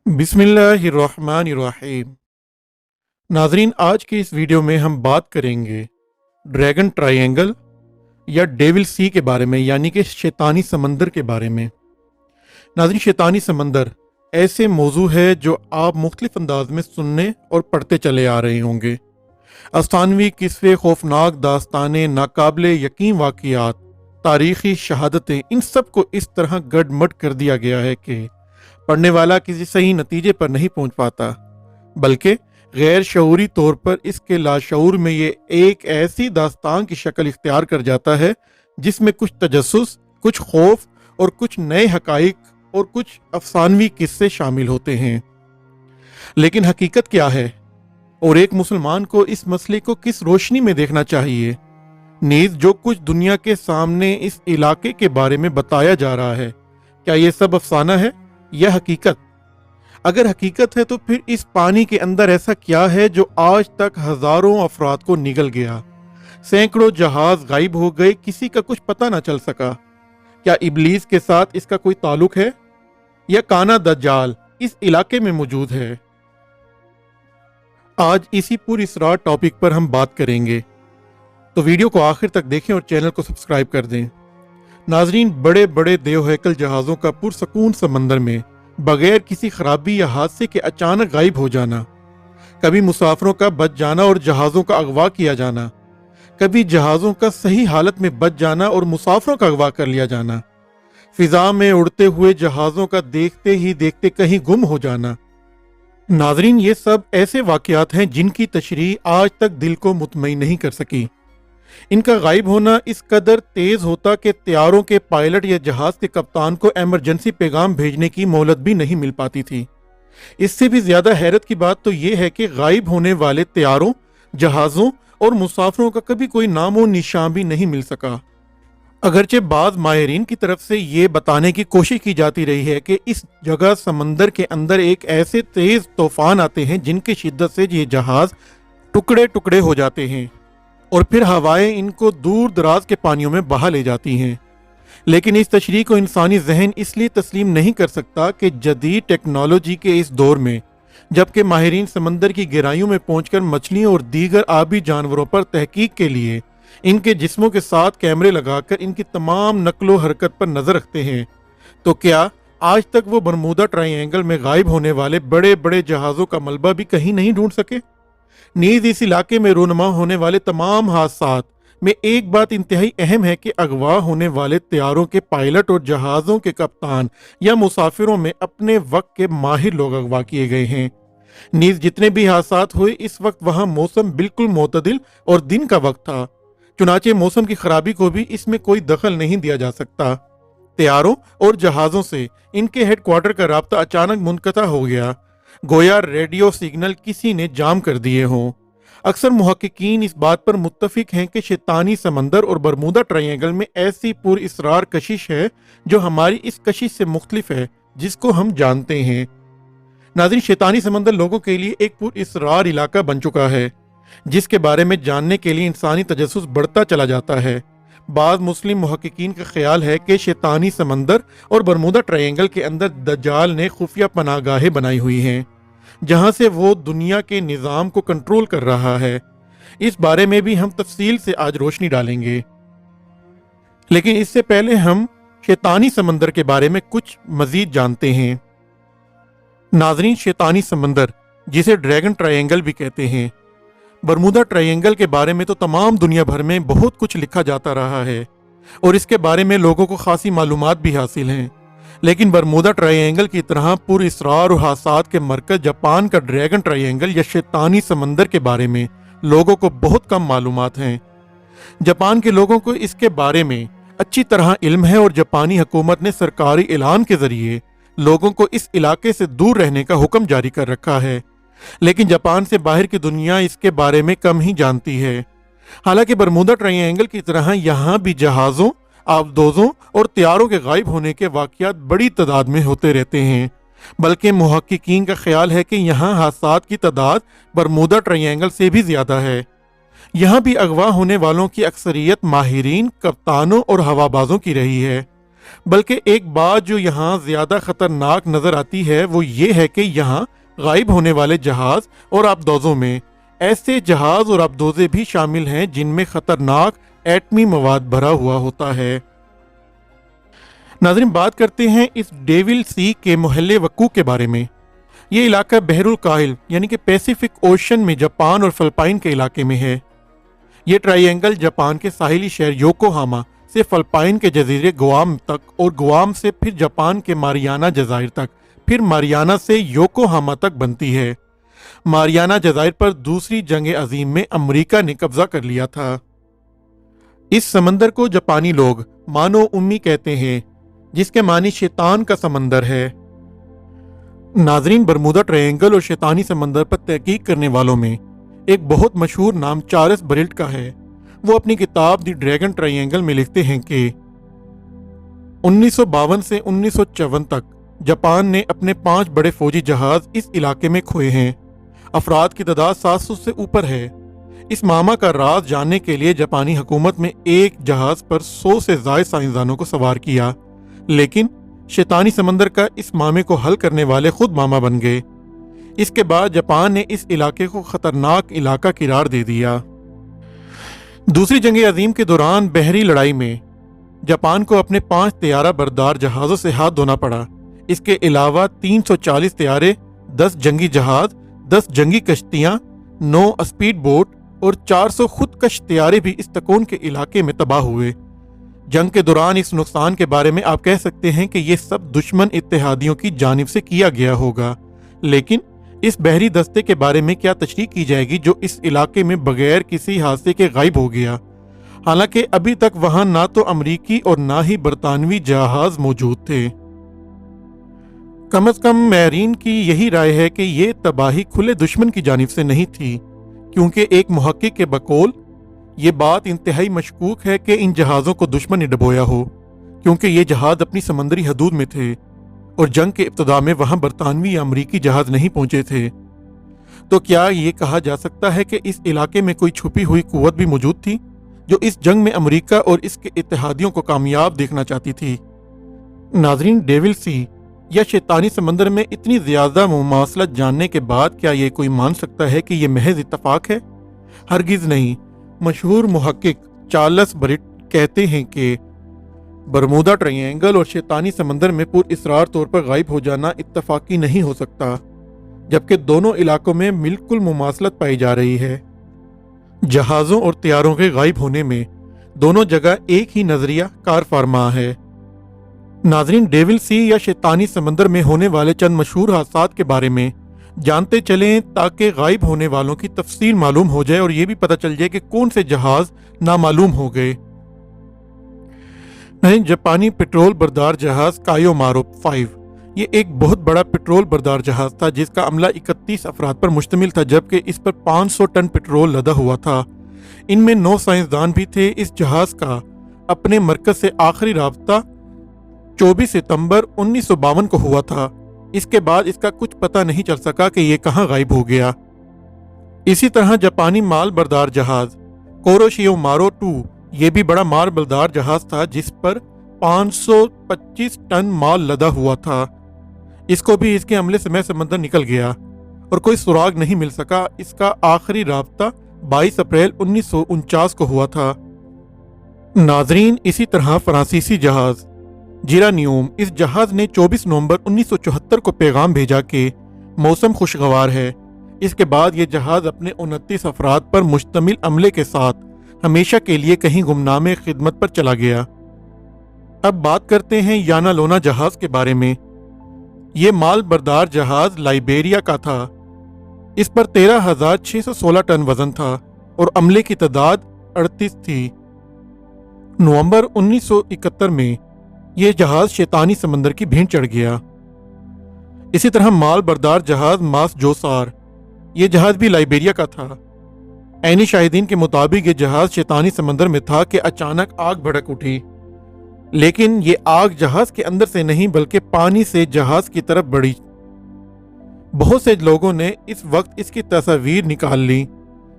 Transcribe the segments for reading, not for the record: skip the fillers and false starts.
बिस्मिल्लाहिर्रहमानिर्रहीम। नाजरीन, आज के इस वीडियो में हम बात करेंगे ड्रैगन ट्रायंगल या डेविल सी के बारे में, यानी कि शैतानी समंदर के बारे में। नाजरीन, शैतानी समंदर ऐसे मौजू है जो आप मुख्तलिफ अंदाज में सुनने और पढ़ते चले आ रहे होंगे। अफसानवी किस्से, खौफनाक दास्तानें, नाकाबिले यकीन वाक़ियात, तारीख़ी शहादतें, इन सब को इस तरह गडमड कर दिया गया है कि पढ़ने वाला किसी सही नतीजे पर नहीं पहुंच पाता, बल्कि गैर शऊरी तौर पर इसके लाशऊर में ये एक ऐसी दास्तान की शक्ल इख्तियार कर जाता है जिसमें कुछ तजस्सुस, कुछ खौफ और कुछ नए हकाइक और कुछ अफसानवी किस्से शामिल होते हैं। लेकिन हकीकत क्या है और एक मुसलमान को इस मसले को किस रोशनी में देखना चाहिए? नीज जो कुछ दुनिया के सामने इस इलाके के बारे में बताया जा रहा है, क्या ये सब अफसाना है यह हकीकत? अगर हकीकत है तो फिर इस पानी के अंदर ऐसा क्या है जो आज तक हजारों अफराद को निगल गया? सैकड़ों जहाज गायब हो गए, किसी का कुछ पता ना चल सका। क्या इबलीस के साथ इसका कोई ताल्लुक है या काना दज्जाल इस इलाके में मौजूद है? आज इसी पुरअसरार टॉपिक पर हम बात करेंगे, तो वीडियो को आखिर तक देखें और चैनल को सब्सक्राइब कर दें। नाजरीन, बड़े बड़े देवहैकल जहाज़ों का पुरसकून समंदर में बगैर किसी खराबी या हादसे के अचानक गायब हो जाना, कभी मुसाफिरों का बच जाना और जहाज़ों का अगवा किया जाना, कभी जहाज़ों का सही हालत में बच जाना और मुसाफिरों का अगवा कर लिया जाना, फिजा में उड़ते हुए जहाज़ों का देखते ही देखते कहीं गुम हो जाना। नाजरीन, ये सब ऐसे वाक़यात हैं जिनकी तशरीह आज तक दिल को मुतमईन नहीं कर सकी। इनका गायब होना इस कदर तेज होता कि तैयारों के पायलट या जहाज के कप्तान को इमरजेंसी पैगाम भेजने की मोहलत भी नहीं मिल पाती थी। इससे भी ज्यादा हैरत की बात तो यह है कि गायब होने वाले तैयारों, जहाजों और मुसाफिरों का कभी कोई नामो निशान भी नहीं मिल सका। अगरचे बाज माहिरीन की तरफ से ये बताने की कोशिश की जाती रही है कि इस जगह समंदर के अंदर एक ऐसे तेज तूफान आते हैं जिनकी शिद्दत से ये जहाज टुकड़े टुकड़े हो जाते हैं और फिर हवाएं इनको दूर दराज के पानियों में बहा ले जाती हैं। लेकिन इस तशरीह को इंसानी जहन इसलिए तस्लीम नहीं कर सकता कि जदीद टेक्नोलॉजी के इस दौर में, जबकि माहिरीन समंदर की गहराइयों में पहुंचकर मछलियों और दीगर आबी जानवरों पर तहकीक के लिए इनके जिस्मों के साथ कैमरे लगाकर इनकी तमाम नकलो हरकत पर नजर रखते हैं, तो क्या आज तक वो बरमूदा ट्रायंगल में गायब होने वाले बड़े बड़े जहाज़ों का मलबा भी कहीं नहीं ढूंढ सके? नीज इस इलाके में रोनमा होने वाले तमाम हादसात में एक बात इंतहाई अहम है कि अगवा होने वाले तैयारों के पायलट और जहाज़ों के कप्तान या मुसाफिरों में अपने वक्त के माहिर लोग अगवा किए गए हैं। नीज जितने भी हादसात हुए, इस वक्त वहां मौसम बिल्कुल मोतदिल और दिन का वक्त था, चुनाचे मौसम की खराबी को भी इसमें कोई दखल नहीं दिया जा सकता। तैयारों और जहाज़ों से इनके हेडक्वार्टर का राब्ता अचानक मुनक़ता हो गया, गोया रेडियो सिग्नल किसी ने जाम कर दिए हों। अक्सर मुहक्किकीन इस बात पर मुत्तफिक हैं कि शैतानी समंदर और बरमूदा ट्रायंगल में ऐसी पुरअसरार कशिश है जो हमारी इस कशिश से मुख्तलिफ है जिसको हम जानते हैं। नाज़रीन, शैतानी समंदर लोगों के लिए एक पुरअसरार इलाका बन चुका है जिसके बारे में जानने के लिए इंसानी तजस्सुस बढ़ता चला जाता है। बाद मुस्लिम मुहक्किकीन का ख्याल है कि शैतानी समंदर और बरमूदा ट्रायंगल के अंदर दज्जाल ने खुफिया पनाहगाहें बनाई हुई हैं जहां से वो दुनिया के निज़ाम को कंट्रोल कर रहा है। इस बारे में भी हम तफसील से आज रोशनी डालेंगे, लेकिन इससे पहले हम शैतानी समंदर के बारे में कुछ मजीद जानते हैं। नाजरीन, शैतानी समंदर, जिसे ड्रैगन ट्रायंगल भी कहते हैं, बरमूदा ट्रायंगल के बारे में तो तमाम दुनिया भर में बहुत कुछ लिखा जाता रहा है और इसके बारे में लोगों को खासी मालूमात भी हासिल हैं। लेकिन बरमूदा ट्रायंगल की तरह पुरअसरार और हादसात के मरकज जापान का ड्रैगन ट्रायंगल या शैतानी समंदर के बारे में लोगों को बहुत कम मालूमात हैं। जापान के लोगों को इसके बारे में अच्छी तरह इल्म है और जापानी हुकूमत ने सरकारी ऐलान के जरिए लोगों को इस इलाके से दूर रहने का हुक्म जारी कर रखा है। लेकिन जापान से बाहर की दुनिया इसके बारे में कम ही जानती है। हालांकि बरमूदा ट्रायंगल की तरह यहाँ भी जहाज़ों, आबदोजों और तैयारों के गायब होने के वाक़यात बड़ी तादाद में होते रहते हैं, बल्कि मुहक्किकीन का ख्याल है कि यहाँ हादसात की तादाद बरमूदा ट्रायंगल से भी ज़्यादा है। यहाँ भी अगवा होने वालों की अक्सरियत माहिरीन, कप्तानों और हवाबाजों की रही है। बल्कि एक बात जो यहाँ ज़्यादा ख़तरनाक नज़र आती है वो ये है कि यहाँ गायब होने वाले जहाज़ और आबदोज़ों में ऐसे जहाज़ और आबदोज़े भी शामिल हैं जिनमें ख़तरनाक एटमी मवाद भरा हुआ होता है। नाज़रीन, बात करते हैं इस डेविल सी के मोहल्ले वक्कू के बारे में। ये इलाका बहरुल काहिल यानी कि पैसिफिक ओशन में जापान और फिलिपाइन के इलाके में है। ये ट्रायंगल जापान के साहिली शहर योकोहामा से फिलिपाइन के जजीरे गुआम तक और गुआम से फिर जापान के मारियाना जजायर तक, फिर मारियाना से योकोहामा तक बनती है। मारियाना जजायर पर दूसरी जंग अजीम में अमेरिका ने कब्जा कर लिया था। इस समंदर को जापानी लोग मानो उम्मी कहते हैं, जिसके मानी शैतान का समंदर है। नाजरीन, बरमूदा ट्रायंगल और शैतानी समंदर पर तहकीक करने वालों में एक बहुत मशहूर नाम चार्ल्स बरेल्ट का है। वो अपनी किताब द ड्रैगन ट्रायंगल में लिखते हैं कि 1952 से 1954 तक जापान ने अपने 5 बड़े फौजी जहाज इस इलाके में खोए हैं। अफराद की तादाद 700 से ऊपर है। इस मामा का राज जानने के लिए जापानी हुकूमत में एक जहाज पर 100 से ज़ायद साइंसदानों को सवार किया, लेकिन शैतानी समंदर का इस मामे को हल करने वाले खुद मामा बन गए। इसके बाद जापान ने इस इलाके को खतरनाक इलाका करार दे दिया। दूसरी जंग अजीम के दौरान बहरी लड़ाई में जापान को अपने 5 तैयारा बरदार जहाज़ों से हाथ धोना पड़ा। इसके अलावा 340 तैयारे, 10 जंगी जहाज, 10 जंगी कश्तियां, 9 स्पीड बोट और 400 खुदकश तैयारे भी इस तकोन के इलाके में तबाह हुए। जंग के दौरान इस नुकसान के बारे में आप कह सकते हैं कि ये सब दुश्मन इत्तेहादियों की जानिब से किया गया होगा, लेकिन इस बहरी दस्ते के बारे में क्या तशरीह की जाएगी जो इस इलाके में बगैर किसी हादसे के गायब हो गया। हालांकि अभी तक वहां ना तो अमरीकी और ना ही बरतानवी जहाज मौजूद थे। कम अज कम मैरीन की यही राय है कि ये तबाही खुले दुश्मन की जानिब से नहीं थी, क्योंकि एक मुहक्किक के बकौल ये बात इंतहाई मशकूक है कि इन जहाज़ों को दुश्मन ने डबोया हो, क्योंकि ये जहाज अपनी समंदरी हदूद में थे और जंग के इब्तिदा में वहां बरतानवी या अमरीकी जहाज नहीं पहुंचे थे। तो क्या ये कहा जा सकता है कि इस इलाके में कोई छुपी हुई कुव्वत भी मौजूद थी जो इस जंग में अमरीका और इसके इत्तेहादियों को कामयाब देखना चाहती थी? नाजरीन, डेविल सी या शैतानी समंदर में इतनी ज्यादा मुमासलत जानने के बाद क्या ये कोई मान सकता है कि ये महज इत्तफाक है? हरगिज नहीं। मशहूर मुहक्किक चार्ल्स बरेट कहते हैं कि बरमूदा ट्रायंगल और शैतानी समंदर में पुरअसरार तौर पर गायब हो जाना इत्तफाकी नहीं हो सकता, जबकि दोनों इलाकों में बिल्कुल मुमासलत पाई जा रही है। जहाज़ों और तैयारों के गायब होने में दोनों जगह एक ही नजरिया कार फरमा है। नाजरीन, डेविल सी या शैतानी समंदर में होने वाले चंद मशहूर हादसात के बारे में जानते चलें ताकि गायब होने वालों की तफसील मालूम हो जाए और ये भी पता चल जाए कि कौन से जहाज नामालूम हो गए। जापानी पेट्रोल बरदार जहाज कायोमारू 5 ये एक बहुत बड़ा पेट्रोल बरदार जहाज था जिसका अमला 31 अफराद पर मुश्तमिल था, जबकि इस पर 500 टन पेट्रोल लदा हुआ था। इनमें 9 साइंसदान भी थे। इस जहाज का अपने मरकज से आखिरी राब्ता 24 सितंबर 1952 को हुआ था। इसके बाद इसका कुछ पता नहीं चल सका कि ये कहाँ गायब हो गया। इसी तरह जापानी माल बरदार जहाज कुरोशिमारू 2 ये भी बड़ा माल बरदार जहाज था जिस पर 525 टन माल लदा हुआ था। इसको भी इसके हमले से मैं समंदर निकल गया और कोई सुराग नहीं मिल सका। इसका आखिरी राब्ता 22 अप्रैल 1949 को हुआ था। नाजरीन, इसी तरह फ्रांसीसी जहाज जिरानियम, इस जहाज ने 24 नवंबर 1974 को पैगाम भेजा कि मौसम खुशगवार है। इसके बाद ये जहाज अपने 29 अफराद पर मुश्तमिल अमले के साथ हमेशा के लिए कहीं गुमनामे खिदमत पर चला गया। अब बात करते हैं याना लोना जहाज के बारे में। ये माल बरदार जहाज लाइबेरिया का था। इस पर 13,616 टन वजन था और अमले की तादाद 38 थी। नवंबर 1971 में यह जहाज शैतानी समंदर की भेंट चढ़ गया। इसी तरह माल बरदार जहाज मास जोसार, यह जहाज भी लाइबेरिया का था। ऐनी शाहिदीन के मुताबिक ये जहाज शैतानी समंदर में था कि अचानक आग भड़क उठी, लेकिन ये आग जहाज के अंदर से नहीं बल्कि पानी से जहाज की तरफ बढ़ी। बहुत से लोगों ने इस वक्त इसकी तस्वीर निकाल ली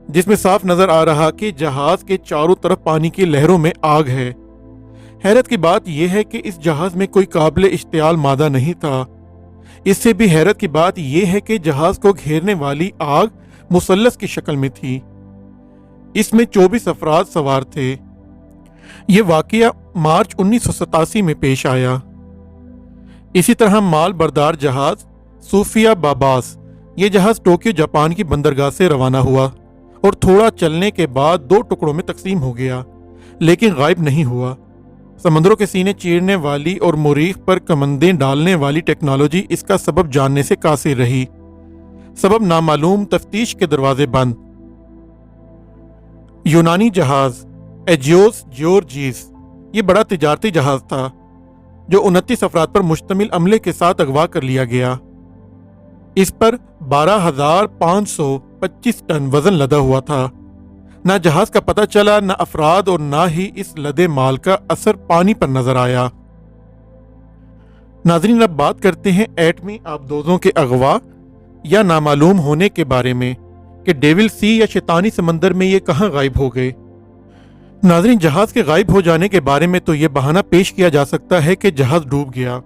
जिसमें साफ नजर आ रहा कि जहाज के चारों तरफ पानी की लहरों में आग है। حیرت کی بات یہ ہے کہ اس جہاز میں کوئی قابل اشتعال مادہ نہیں تھا۔ اس سے بھی حیرت کی بات یہ ہے کہ جہاز کو گھیرنے والی آگ مثلث کی شکل میں تھی۔ اس میں 24 افراد سوار تھے۔ یہ واقعہ مارچ 1987 میں پیش آیا۔ اسی طرح مال بردار جہاز صوفیہ باباس، یہ جہاز ٹوکیو جاپان کی بندرگاہ سے روانہ ہوا اور تھوڑا چلنے کے بعد 2 ٹکڑوں میں تقسیم ہو گیا، لیکن غائب نہیں ہوا۔ سمندروں کے سینے چیرنے والی اور مریخ پر کمندیں ڈالنے والی ٹیکنالوجی اس کا سبب جاننے سے قاصر رہی۔ سبب نامعلوم، تفتیش کے دروازے بند۔ یونانی جہاز ایجیوس جیورجیس، یہ بڑا تجارتی جہاز تھا جو 29 افراد پر مشتمل عملے کے ساتھ اغوا کر لیا گیا۔ اس پر 12,525 ٹن وزن لدا ہوا تھا۔ نہ جہاز کا پتہ چلا، نہ افراد، اور نہ ہی اس لدے مال کا اثر پانی پر نظر آیا۔ ناظرین، اب بات کرتے ہیں ایٹمی آبدوزوں کے اغوا یا نامعلوم ہونے کے بارے میں کہ ڈیول سی یا شیطانی سمندر میں یہ کہاں غائب ہو گئے۔ ناظرین، جہاز کے غائب ہو جانے کے بارے میں تو یہ بہانہ پیش کیا جا سکتا ہے کہ جہاز ڈوب گیا،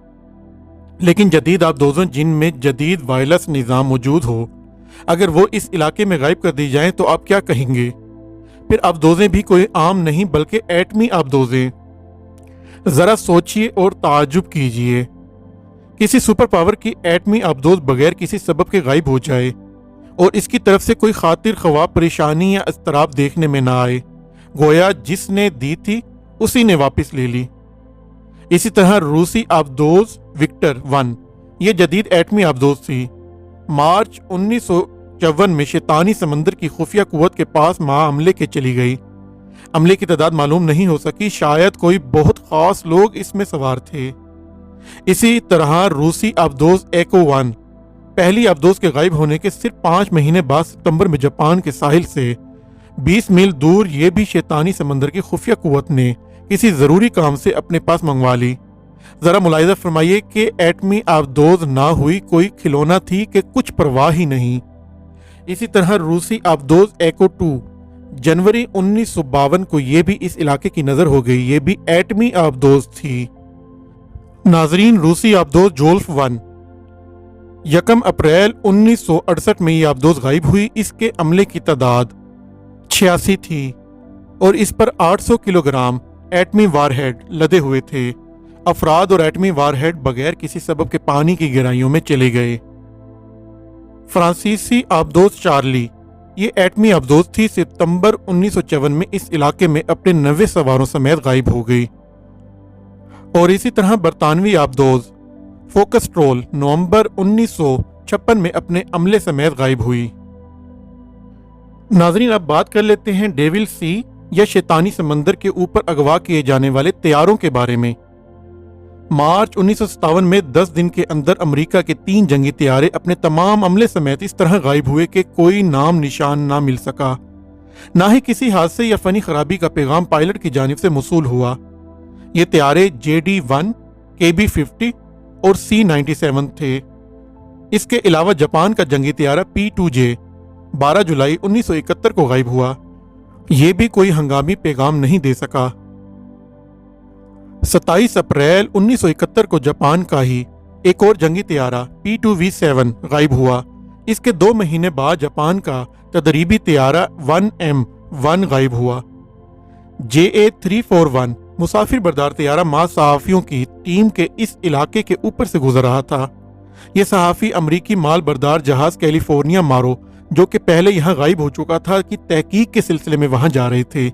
لیکن جدید آبدوزوں جن میں جدید وائرلیس نظام موجود ہو، اگر وہ اس علاقے میں غائب کر دی جائیں تو آپ کیا کہیں گے؟ پھر آبدوزیں بھی کوئی عام نہیں بلکہ ایٹمی آبدوزیں۔ ذرا سوچئے اور تعجب کیجئے، کسی سپر پاور کی ایٹمی آبدوز بغیر کسی سبب کے غائب ہو جائے اور اس کی طرف سے کوئی خاطر خواہ پریشانی یا اضطراب دیکھنے میں نہ آئے، گویا جس نے دی تھی اسی نے واپس لے لی۔ اسی طرح روسی آبدوز وکٹر 1، یہ جدید ایٹمی آبدوز تھی۔ مارچ 1954 میں شیطانی سمندر کی خفیہ قوت کے پاس ماہ عملے کے چلی گئی۔ عملے کی تعداد معلوم نہیں ہو سکی، شاید کوئی بہت خاص لوگ اس میں سوار تھے۔ اسی طرح روسی آبدوز ایکو 1، پہلی آبدوز کے غائب ہونے کے صرف 5 مہینے بعد ستمبر میں جاپان کے ساحل سے 20 میل دور یہ بھی شیطانی سمندر کی خفیہ قوت نے کسی ضروری کام سے اپنے پاس منگوا لی۔ ذرا ملاحظہ فرمائیے کہ ایٹمی آبدوز نہ ہوئی کوئی کھلونا تھی کہ کچھ پرواہ ہی نہیں۔ اسی طرح روسی آبدوز ایکو 2، جنوری 1952 کو یہ بھی اس علاقے کی نظر ہو گئی، یہ بھی ایٹمی آبدوز تھی۔ ناظرین، روسی آبدوز جولف 1، 1 اپریل 1968 میں یہ آبدوز غائب ہوئی۔ اس کے عملے کی تعداد 86 تھی اور اس پر 800 کلو گرام ایٹمی وار ہیڈ لدے ہوئے تھے۔ افراد اور ایٹمی وار ہیڈ بغیر کسی سبب کے پانی کی گہرائیوں میں چلے گئے۔ فرانسیسی آبدوز چارلی، یہ ایٹمی آبدوز تھی، ستمبر 1954 میں اس علاقے میں اپنے 90 سواروں سمیت غائب ہو گئی۔ اور اسی طرح برطانوی آبدوز فوکسٹرول نومبر 1956 میں اپنے عملے سمیت غائب ہوئی۔ ناظرین، اب بات کر لیتے ہیں ڈیول سی یا شیطانی سمندر کے اوپر اغوا کیے جانے والے طیاروں کے بارے میں۔ مارچ 1957 میں 10 دن کے اندر امریکہ کے 3 جنگی طیارے اپنے تمام عملے سمیت اس طرح غائب ہوئے کہ کوئی نام نشان نہ مل سکا، نہ ہی کسی حادثے یا فنی خرابی کا پیغام پائلٹ کی جانب سے موصول ہوا۔ یہ طیارے JD-1، KB-50 اور C-97 تھے۔ اس کے علاوہ جاپان کا جنگی طیارہ P-2J 12 جولائی 1971 کو غائب ہوا، یہ بھی کوئی ہنگامی پیغام نہیں دے سکا۔ 27 اپریل 1971 کو جاپان کا ہی ایک اور جنگی طیارہ P-2V7 غائب ہوا۔ اس کے 2 مہینے بعد جاپان کا تدریبی طیارہ 1M-1 غائب ہوا۔ JA-341 مسافر بردار طیارہ ماہ صحافیوں کی ٹیم کے اس علاقے کے اوپر سے گزر رہا تھا۔ یہ صحافی امریکی مال بردار جہاز کیلیفورنیا مارو، جو کہ پہلے یہاں غائب ہو چکا تھا، کی تحقیق کے سلسلے میں وہاں جا رہے تھے۔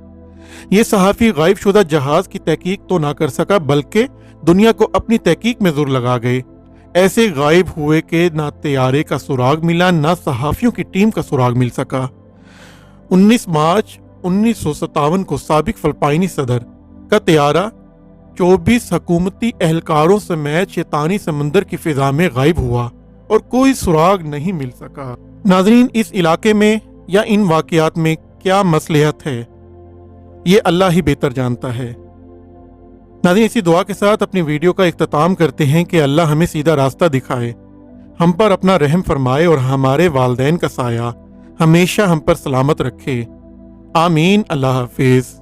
یہ صحافی غائب شدہ جہاز کی تحقیق تو نہ کر سکا بلکہ دنیا کو اپنی تحقیق میں زور لگا گئے۔ ایسے غائب ہوئے کہ نہ طیارے کا سراغ ملا، نہ صحافیوں کی ٹیم کا سراغ مل سکا۔ 19 مارچ 1957 کو سابق فلپائنی صدر کا طیارہ 24 حکومتی اہلکاروں سمیت شیطانی سمندر کی فضا میں غائب ہوا اور کوئی سراغ نہیں مل سکا۔ ناظرین، اس علاقے میں یا ان واقعات میں کیا مصلحت ہے، یہ اللہ ہی بہتر جانتا ہے۔ ناظرین، اسی دعا کے ساتھ اپنی ویڈیو کا اختتام کرتے ہیں کہ اللہ ہمیں سیدھا راستہ دکھائے، ہم پر اپنا رحم فرمائے اور ہمارے والدین کا سایہ ہمیشہ ہم پر سلامت رکھے۔ آمین۔ اللہ حافظ۔